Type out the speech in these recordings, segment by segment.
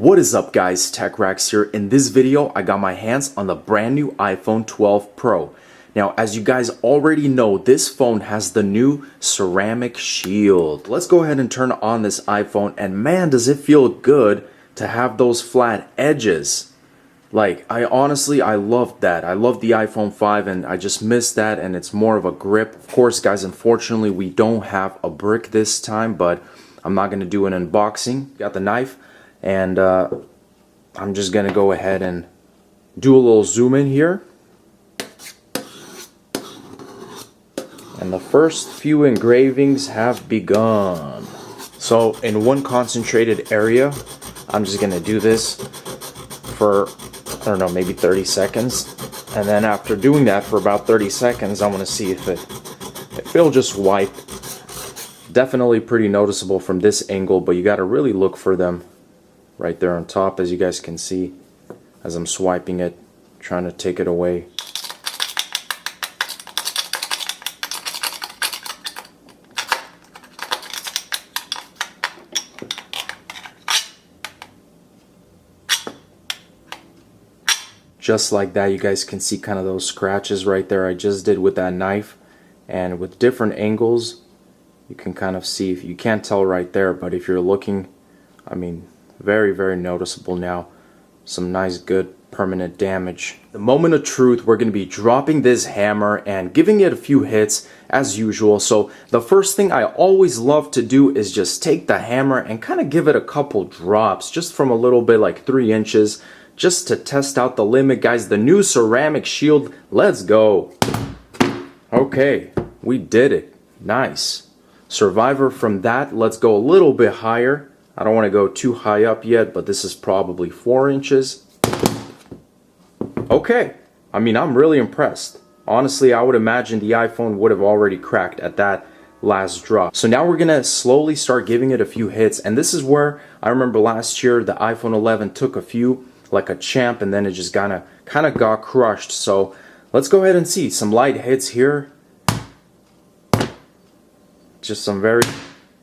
What is up guys, TechRax here. In this video I got my hands on the brand new iPhone 12 Pro. Now as you guys already know, this phone has the new ceramic shield. Let's go ahead and turn on this iPhone, and man does it feel good to have those flat edges. Like I love that. I love the iPhone 5 and I just missed that, and it's more of a grip. Of course guys, unfortunately we don't have a brick this time, but I'm not going to do an unboxing. Got the knife. And I'm just gonna go ahead and do a little zoom in here. And the first few engravings have begun. So in one concentrated area, I'm just gonna do this for, I don't know, maybe 30 seconds. And then after doing that for about 30 seconds, I wanna see if it'll just wipe. Definitely pretty noticeable from this angle, but you gotta really look for them right there on top, as you guys can see as I'm swiping it, trying to take it away. Just like that, you guys can see kind of those scratches right there I just did with that knife, and with different angles you can kind of see. If you can't tell right there, but if you're looking, I mean, very, very noticeable now. Some nice, good, permanent damage. The moment of truth, we're going to be dropping this hammer and giving it a few hits as usual. So the first thing I always love to do is just take the hammer and kind of give it a couple drops, just from a little bit, like 3 inches, just to test out the limit. Guys, the new ceramic shield, let's go. Okay, we did it. Nice. Survivor from that, let's go a little bit higher. I don't want to go too high up yet, but this is probably 4 inches. Okay, I mean, I'm really impressed. Honestly, I would imagine the iPhone would have already cracked at that last drop. So now we're gonna slowly start giving it a few hits, and this is where I remember last year the iPhone 11 took a few like a champ, and then it just kind of got crushed. So let's go ahead and see some light hits here. Just some very,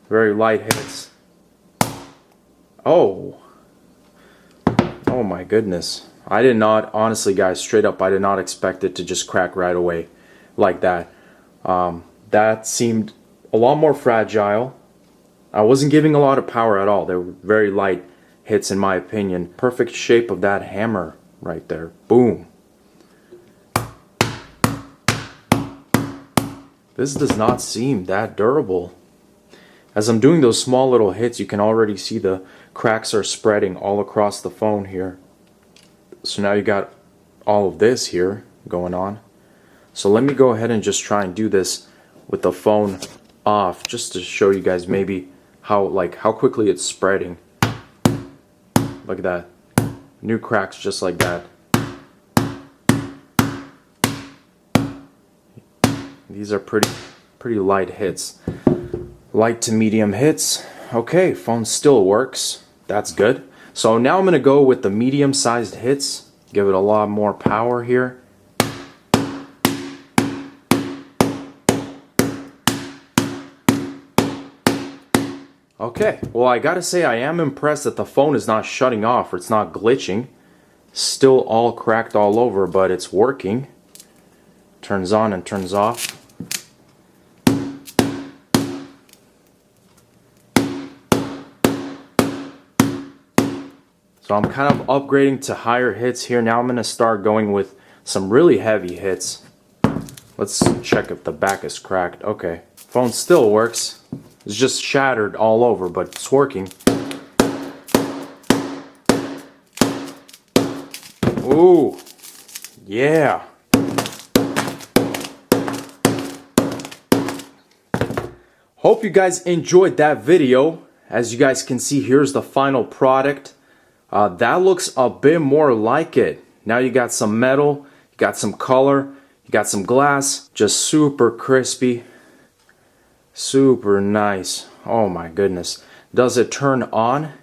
very light hits. Oh my goodness. I did not, honestly guys, straight up, I did not expect it to just crack right away like that. That seemed a lot more fragile. I wasn't giving a lot of power at all. They were very light hits in my opinion. Perfect shape of that hammer right there. Boom. This does not seem that durable. As I'm doing those small little hits, you can already see the cracks are spreading all across the phone here. So now you got all of this here going on. So let me go ahead and just try and do this with the phone off, just to show you guys maybe how quickly it's spreading. Look at that. New cracks just like that. These are pretty light hits. Light to medium hits. Okay, phone still works. That's good. So now I'm going to go with the medium-sized hits. Give it a lot more power here. Okay, well I gotta say I am impressed that the phone is not shutting off, or it's not glitching. Still all cracked all over, but it's working. Turns on and turns off. So I'm kind of upgrading to higher hits here. Now I'm going to start going with some really heavy hits. Let's check if the back is cracked. Okay, phone still works. It's just shattered all over, but it's working. Ooh, yeah. Hope you guys enjoyed that video. As you guys can see, here's the final product. That looks a bit more like it. Now you got some metal, you got some color, you got some glass. Just super crispy, super nice. Oh my goodness. Does it turn on?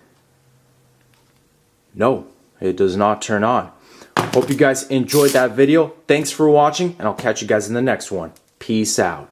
No, it does not turn on. Hope you guys enjoyed that video. Thanks for watching, and I'll catch you guys in the next one. Peace out.